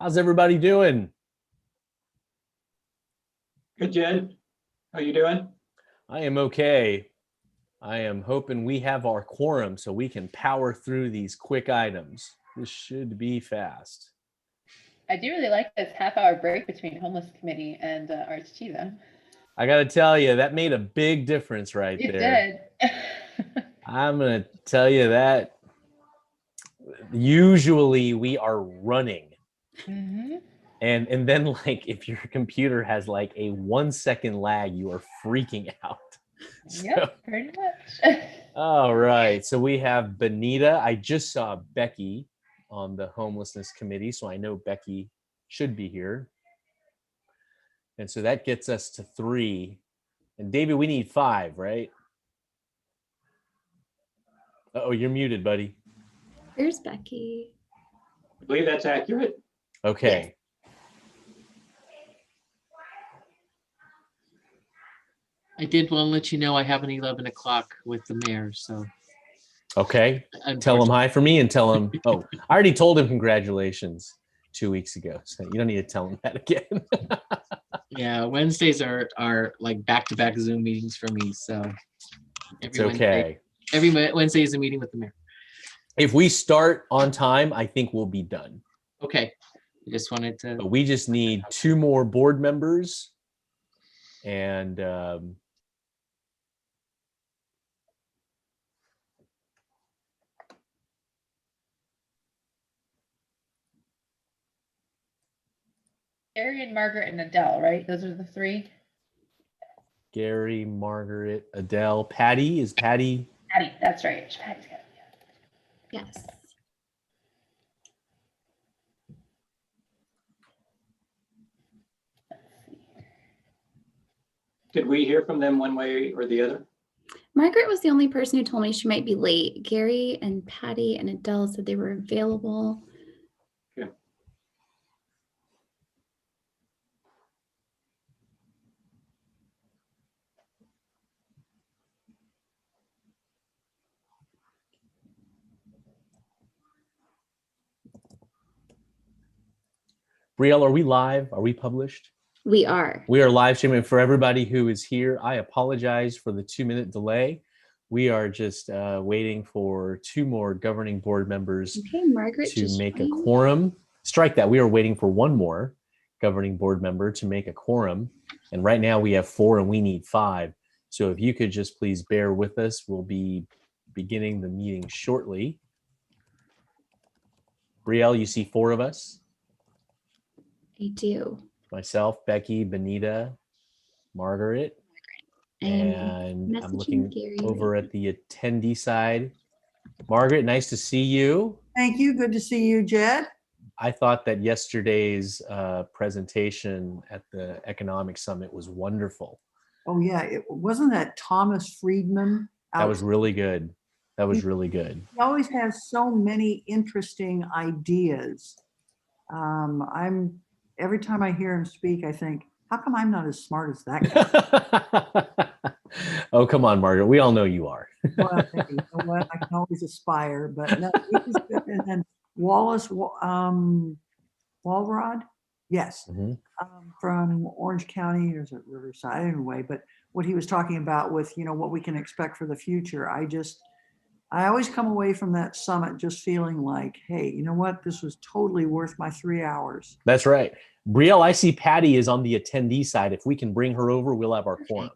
How's everybody doing? Good, Jed. How you doing? I am okay. I am hoping we have our quorum so we can power through these quick items. This should be fast. I do really like this half-hour break between Homeless Committee and RHT, though. I got to tell you, that made a big difference right It there. did. I'm going to tell you that usually we are running. Mm-hmm. And then like if your computer has like a 1 second lag, you are freaking out. Yep, pretty much. All right. So we have Benita. I just saw Becky on the homelessness committee, so I know Becky should be here. And so that gets us to 3. And David, we need 5, right? Oh, you're muted, buddy. There's Becky. I believe that's accurate. Okay. Yes. I did want to let you know I have an 11 o'clock with the mayor, so. Okay. Tell him hi for me and tell him, oh, I already told him congratulations 2 weeks ago. So you don't need to tell him that again. Yeah, Wednesdays are like back-to-back Zoom meetings for me, so. It's okay. Every Wednesday is a meeting with the mayor. If we start on time, I think we'll be done. Okay, I just wanted to. But we just need 2 more board members. And Gary and Margaret and Adele, right? Those are the 3. Gary, Margaret, Adele, Patty. Is Patty? Patty, that's right. Patty's got it. Yes. Did we hear from them one way or the other? Margaret was the only person who told me she might be late. Gary and Patty and Adele said they were available. Okay. Brielle, are we live? Are we published? We are. We are live streaming. For everybody who is here, I apologize for the 2-minute delay. We are just waiting for 2 more governing board members Okay, Margaret to just make a joined. quorum. Strike that. We are waiting for 1 more governing board member to make a quorum. And right now we have 4 and we need 5. So if you could just please bear with us, we'll be beginning the meeting shortly. Brielle, you see 4 of us? I do. Myself, Becky, Benita, Margaret, and I'm looking Gary over at the attendee side. Margaret, nice to see you. Thank you. Good to see you, Jed. I thought that yesterday's presentation at the Economic Summit was wonderful. Oh yeah, it wasn't that Thomas Friedman. That was really good. That was really good. He always has so many interesting ideas. Every time I hear him speak, I think, how come I'm not as smart as that guy? Oh, come on, Margaret. We all know you are. Well, you know what? I can always aspire, but no, he was good. And then Wallace Walrod, yes, from Orange County, or is it Riverside? Anyway, but what he was talking about with, what we can expect for the future. I always come away from that summit just feeling like, hey, you know what? This was totally worth my 3 hours. That's right. Brielle, I see Patty is on the attendee side. If we can bring her over, we'll have our quorum.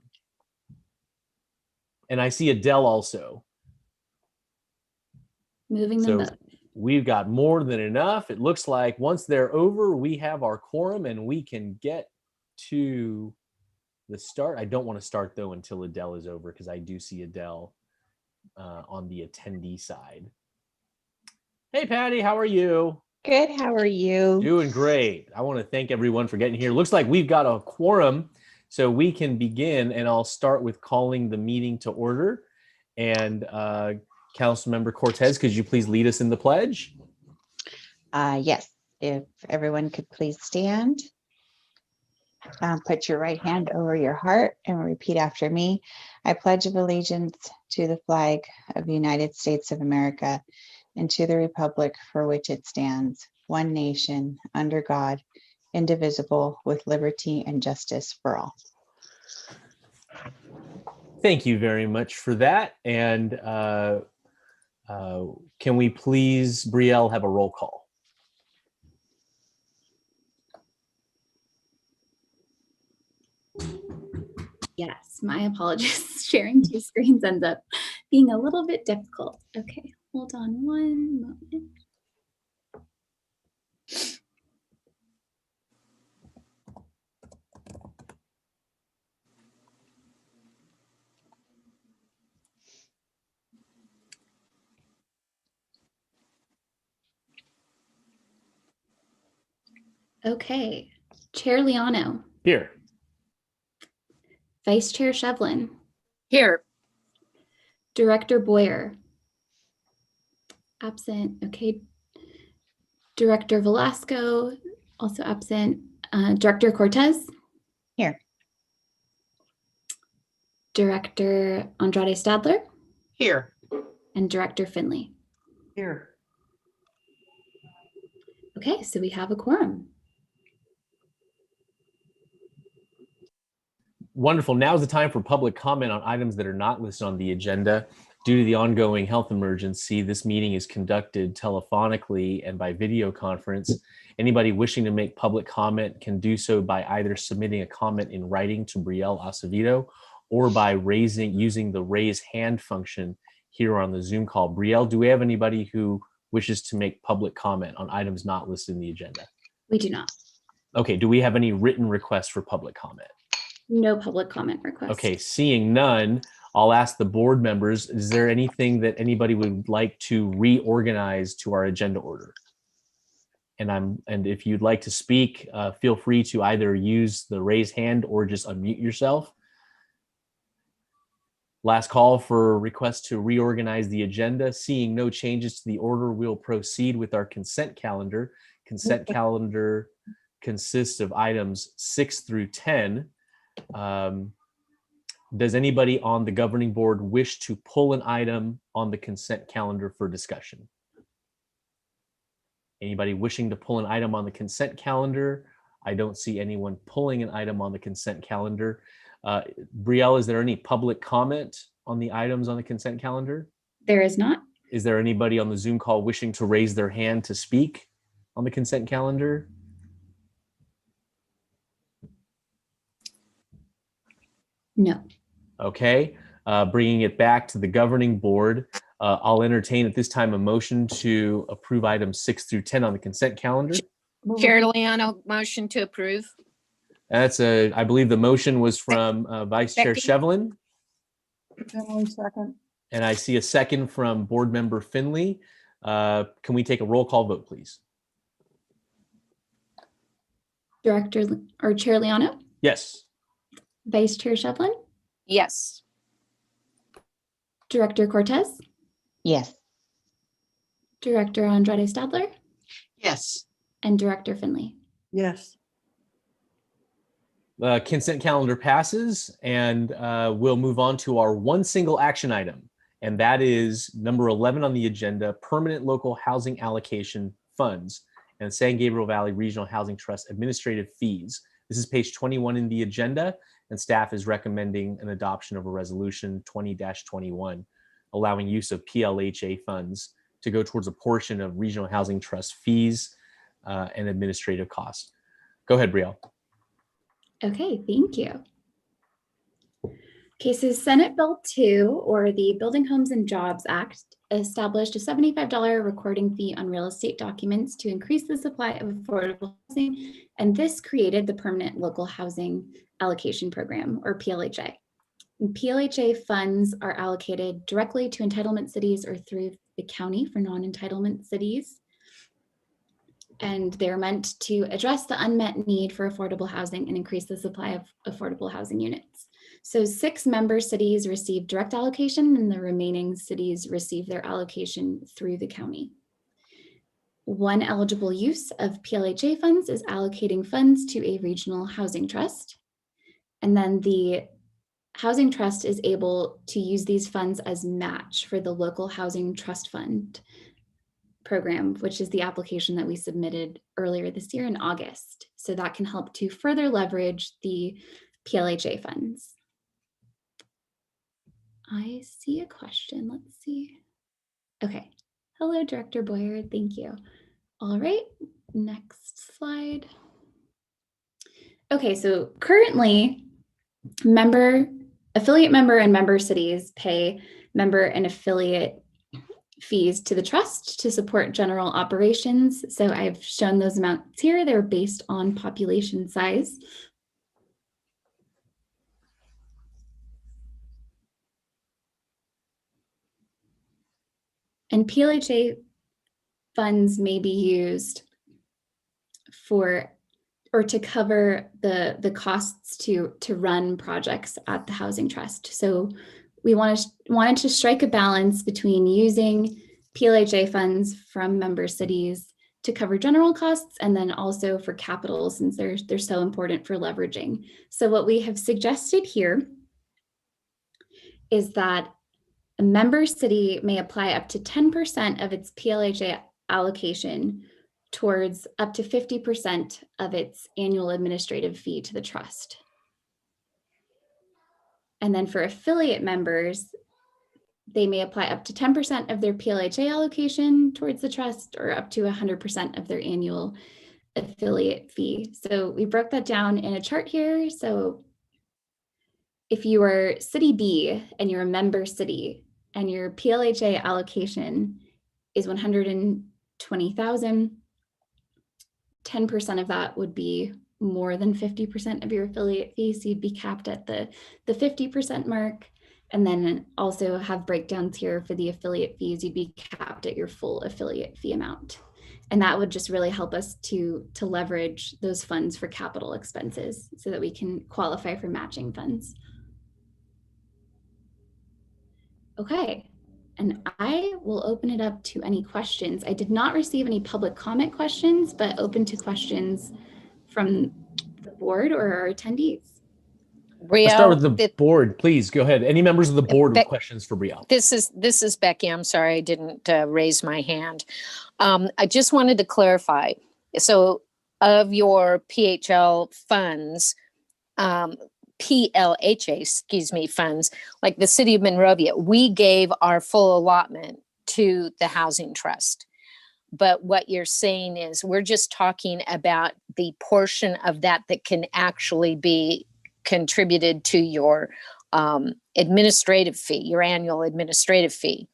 And I see Adele also. Moving them up. We've got more than enough. It looks like once they're over, we have our quorum and we can get to the start. I don't want to start though until Adele is over, because I do see Adele on the attendee side. Hey, Patty, how are you? Good. How are you? Doing great. I want to thank everyone for getting here. Looks like we've got a quorum, so we can begin, and I'll start with calling the meeting to order. And Councilmember Cortez, could you please lead us in the pledge? Yes. If everyone could please stand. Put your right hand over your heart and repeat after me. I pledge allegiance to the flag of the United States of America and to the republic for which it stands, one nation, under God, indivisible, with liberty and justice for all. Thank you very much for that. And can we please, Brielle, have a roll call? Yes, my apologies. Sharing two screens ends up being a little bit difficult. Okay, hold on one moment. Okay, Chair Liano, Here. Vice Chair Shevlin, Here. Director Boyer, absent. Okay, Director Velasco, also absent. Director Cortez, Here. Director Andrade Stadler, Here. and Director Finley. Here. Okay, so we have a quorum. Wonderful. Now is the time for public comment on items that are not listed on the agenda. Due to the ongoing health emergency, this meeting is conducted telephonically and by video conference. Anybody wishing to make public comment can do so by either submitting a comment in writing to Brielle Acevedo or by using the raise hand function here on the Zoom call. Brielle, do we have anybody who wishes to make public comment on items not listed in the agenda? We do not. Okay, do we have any written requests for public comment? No public comment request. Okay, seeing none, I'll ask the board members, is there anything that anybody would like to reorganize to our agenda order? And if you'd like to speak, feel free to either use the raise hand or just unmute yourself. Last call for requests to reorganize the agenda. Seeing no changes to the order, we'll proceed with our consent calendar. Consent calendar consists of items 6 through 10. Does anybody on the governing board wish to pull an item on the consent calendar for discussion? Anybody wishing to pull an item on the consent calendar? I don't see anyone pulling an item on the consent calendar. Brielle, is there any public comment on the items on the consent calendar? There is not. Is there anybody on the Zoom call wishing to raise their hand to speak on the consent calendar? No. Okay, bringing it back to the governing board, I'll entertain at this time a motion to approve items 6 through 10 on the consent calendar. Chair Liano, motion to approve. I believe the motion was from Vice Chair Second. Shevlin, Finley, second. and I see a second from Board Member Finley. Can we take a roll call vote, please? Director or Chair Liano, Yes. Vice Chair Shevlin, Yes. Director Cortez, Yes. Director Andrade Stadler, Yes. and Director Finley. Yes. Consent calendar passes, and we'll move on to our one single action item, and that is number 11 on the agenda, permanent local housing allocation funds and San Gabriel Valley Regional Housing Trust administrative fees. This is page 21 in the agenda, and staff is recommending an adoption of a resolution 20-21, allowing use of PLHA funds to go towards a portion of Regional Housing Trust fees and administrative costs. Go ahead, Brielle. Okay, thank you. Okay, so Senate Bill 2, or the Building Homes and Jobs Act, established a $75 recording fee on real estate documents to increase the supply of affordable housing, and this created the Permanent Local Housing Allocation Program, or PLHA. And PLHA funds are allocated directly to entitlement cities or through the county for non-entitlement cities. And they're meant to address the unmet need for affordable housing and increase the supply of affordable housing units. So 6 member cities receive direct allocation, and the remaining cities receive their allocation through the county. One eligible use of PLHA funds is allocating funds to a regional housing trust. And then the housing trust is able to use these funds as match for the local housing trust fund. program, which is the application that we submitted earlier this year in August. So that can help to further leverage the PLHA funds. I see a question. Let's see. Okay. Hello, Director Boyer. Thank you. All right. Next slide. Okay, so currently, affiliate member and member cities pay member and affiliate fees to the trust to support general operations. So I've shown those amounts here. They're based on population size. And PLHA funds may be used for or to cover the costs to run projects at the Housing Trust. So we wanted to strike a balance between using PLHA funds from member cities to cover general costs and then also for capital, since they're so important for leveraging. So what we have suggested here is that a member city may apply up to 10% of its PLHA allocation towards up to 50% of its annual administrative fee to the trust. And then for affiliate members, they may apply up to 10% of their PLHA allocation towards the trust or up to 100% of their annual affiliate fee. So we broke that down in a chart here. So if you are city B and you're a member city and your PLHA allocation is 120,000, 10% of that would be more than 50% of your affiliate fee. So you'd be capped at the 50% mark. And then also have breakdowns here for the affiliate fees. You'd be capped at your full affiliate fee amount. And that would just really help us to leverage those funds for capital expenses so that we can qualify for matching funds. Okay. And I will open it up to any questions. I did not receive any public comment questions, but open to questions from the board or our attendees. Let's start with the board, please. Go ahead. Any members of the board with questions for Brielle? This is Becky. I'm sorry I didn't raise my hand. I just wanted to clarify. So of your PHL funds, PLHA, excuse me, funds, like the city of Monrovia, we gave our full allotment to the Housing Trust. But what you're saying is we're just talking about the portion of that that can actually be contributed to your administrative fee, your annual administrative fee.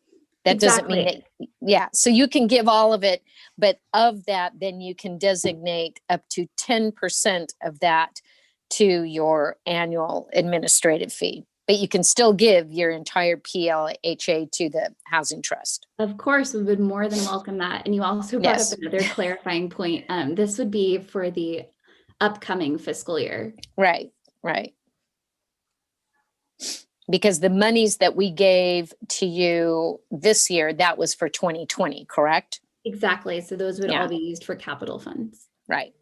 That Exactly. doesn't mean that, yeah. So you can give all of it, but of that, then you can designate up to 10% of that to your annual administrative fee. But you can still give your entire PLHA to the Housing Trust. Of course, we would more than welcome that. And you also brought Yes. up another clarifying point. This would be for the upcoming fiscal year. Right, right. Because the monies that we gave to you this year, that was for 2020, correct? Exactly. So those would Yeah. all be used for capital funds. Right.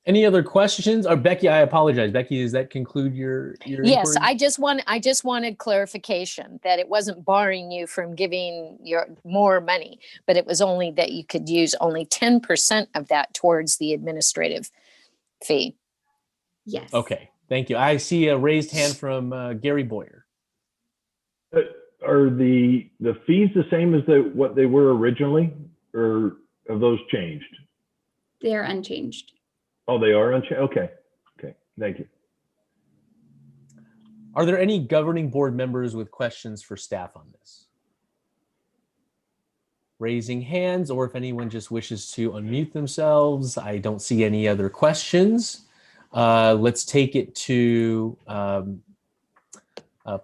Any other questions? Or Becky, I apologize. Becky, does that conclude your Yes, inquiry? I just wanted clarification that it wasn't barring you from giving your more money, but it was only that you could use only 10% of that towards the administrative fee. Yes. Okay, thank you. I see a raised hand from Gary Boyer. Are the fees the same as what they were originally, or have those changed? They're unchanged. Oh, they are unchanged. Okay, thank you. Are there any governing board members with questions for staff on this? Raising hands, or if anyone just wishes to unmute themselves. I don't see any other questions. Let's take it to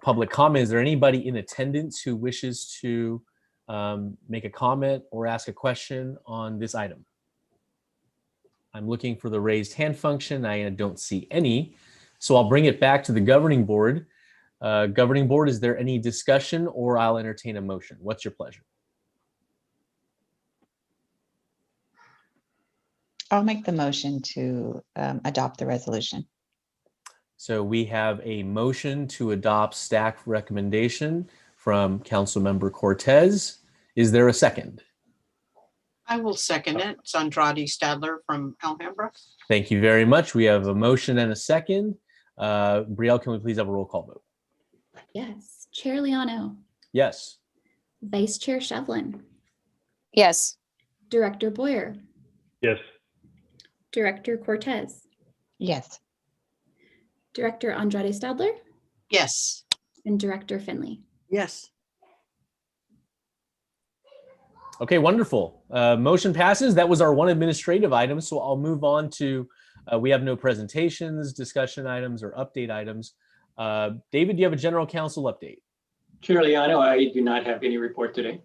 public comment. Is there anybody in attendance who wishes to make a comment or ask a question on this item? I'm looking for the raised hand function. I don't see any. So I'll bring it back to the governing board. Governing board, is there any discussion, or I'll entertain a motion? What's your pleasure? I'll make the motion to adopt the resolution. So we have a motion to adopt staff recommendation from Councilmember Cortez. Is there a second? I will second it. It's Andrade Stadler from Alhambra. Thank you very much. We have a motion and a second. Brielle, can we please have a roll call vote? Yes. Chair Liano, Yes. Vice Chair Shevlin, Yes. Director Boyer, Yes. Director Cortez, Yes. Director Andrade Stadler, Yes. and Director Finley. Yes. Okay, wonderful. Motion passes. That was our one administrative item. So I'll move on to, we have no presentations, discussion items, or update items. David, do you have a general counsel update? Chair Liano, I do not have any report today.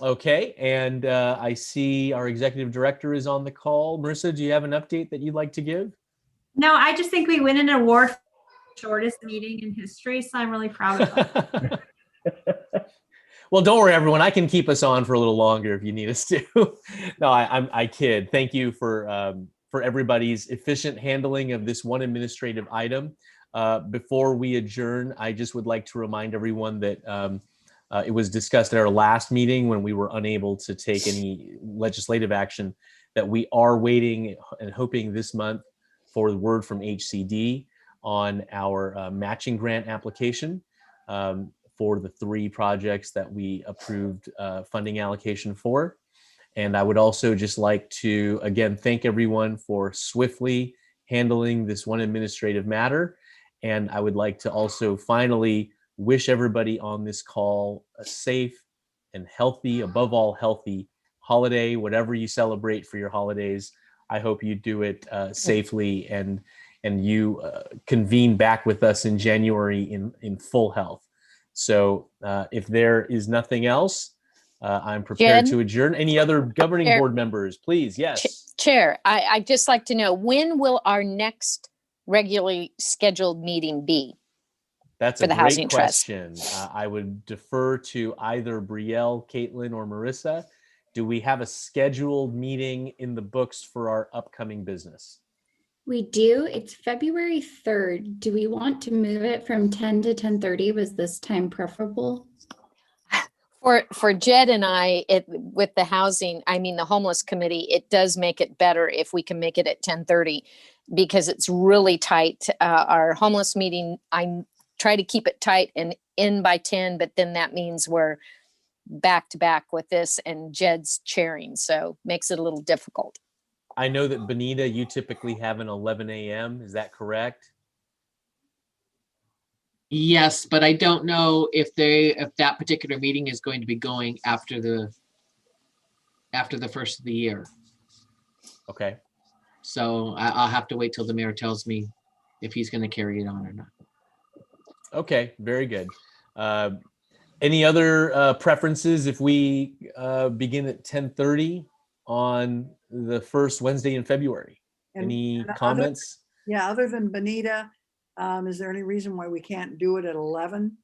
Okay, and I see our executive director is on the call. Marissa, do you have an update that you'd like to give? No, I just think we win an award for the shortest meeting in history, so I'm really proud of us. Well, don't worry, everyone. I can keep us on for a little longer if you need us to. No, I kid. Thank you for everybody's efficient handling of this one administrative item. Before we adjourn, I just would like to remind everyone that it was discussed at our last meeting when we were unable to take any legislative action, that we are waiting and hoping this month for the word from HCD on our matching grant application for the 3 projects that we approved funding allocation for. And I would also just like to, again, thank everyone for swiftly handling this one administrative matter. And I would like to also finally wish everybody on this call a safe and healthy, above all healthy, holiday, whatever you celebrate for your holidays. I hope you do it safely and you convene back with us in January in full health. So if there is nothing else, I'm prepared Jen? to adjourn. Any other governing Chair. board members, please? Yes. Chair, I'd just like to know, when will our next regularly scheduled meeting be? That's for a the great Housing Trust? question. I would defer to either Brielle, Caitlin, or Marissa. Do we have a scheduled meeting in the books for our upcoming business? We do. It's February 3rd. Do we want to move it from 10 to 10:30? Was this time preferable? For Jed and I, with the housing, I mean, the homeless committee, it does make it better if we can make it at 10:30 because it's really tight. Our homeless meeting, I try to keep it tight and in by 10, but then that means we're back to back with this and Jed's chairing, so makes it a little difficult. I know that Benita, you typically have an 11 a.m. Is that correct? Yes, but I don't know if that particular meeting is going to be going after the first of the year. Okay. So I'll have to wait till the mayor tells me if he's going to carry it on or not. Okay, very good. Any other preferences if we begin at 10:30 on the first Wednesday in February? Any comments? Other than Benita, is there any reason why we can't do it at 11?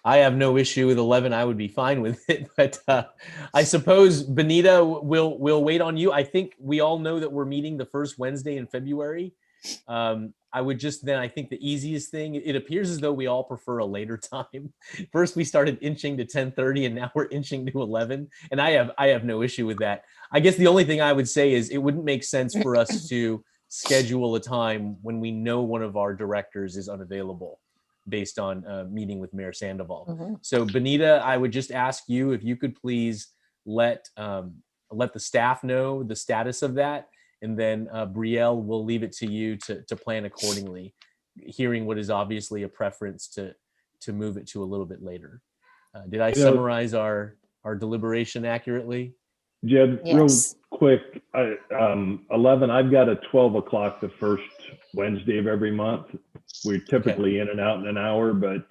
I have no issue with 11. I would be fine with it, but I suppose Benita will wait on you. I think we all know that we're meeting the first Wednesday in February. I would just then, I think the easiest thing, it appears as though we all prefer a later time. First, we started inching to 10:30 and now we're inching to 11. And I have no issue with that. I guess the only thing I would say is it wouldn't make sense for us to schedule a time when we know one of our directors is unavailable based on meeting with Mayor Sandoval. Mm-hmm. So Benita, I would just ask you if you could please let the staff know the status of that. And then Brielle, we'll leave it to you to plan accordingly, hearing what is obviously a preference to move it to a little bit later. Did I summarize our deliberation accurately? Jed, Yes. real quick, 11, I've got a 12 o'clock the first Wednesday of every month. We're typically in and out in an hour, but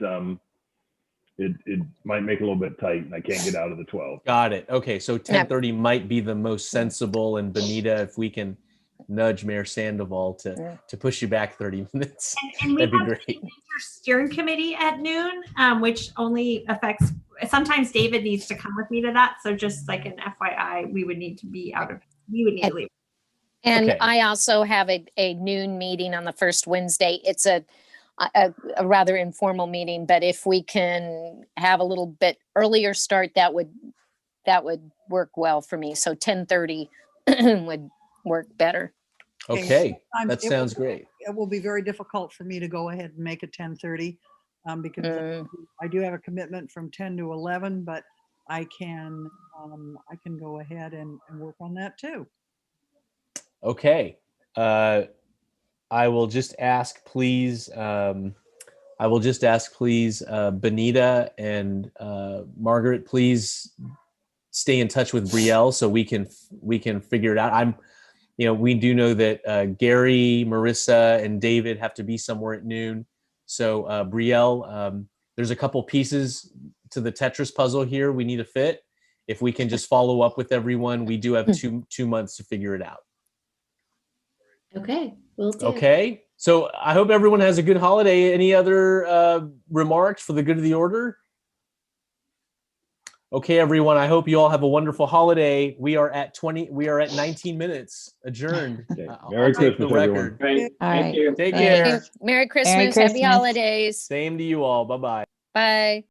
it might make it a little bit tight and I can't get out of the 12. Got it. Okay, so 10:30 might be the most sensible. And Benita, if we can nudge Mayor Sandoval to push you back 30 minutes, And we that'd be have great. the steering committee at noon, which only affects, sometimes David needs to come with me to that. So just like an FYI, we would need to leave. And Okay. I also have a noon meeting on the first Wednesday. It's a rather informal meeting, but if we can have a little bit earlier start, that would work well for me. So 10:30 would work better. Okay, Sometimes that it sounds will- great. It will be very difficult for me to go ahead and make a 10:30 because Mm. I do have a commitment from 10 to 11, but I can go ahead and work on that too. Okay. I will just ask, please. Benita and Margaret, please stay in touch with Brielle so we can figure it out. We do know that Gary, Marissa, and David have to be somewhere at noon. So Brielle, there's a couple pieces to the Tetris puzzle here we need to fit. If we can just follow up with everyone, we do have two months to figure it out. Okay, will do. Okay. So I hope everyone has a good holiday. Any other remarks for the good of the order? Okay, everyone. I hope you all have a wonderful holiday. We are at 19 minutes adjourned. Okay. I'll Merry take the Christmas, everyone. record. Right, All thank right. you. Take Thanks. care. Merry Christmas. Happy Christmas. holidays. Same to you all. Bye-bye. Bye.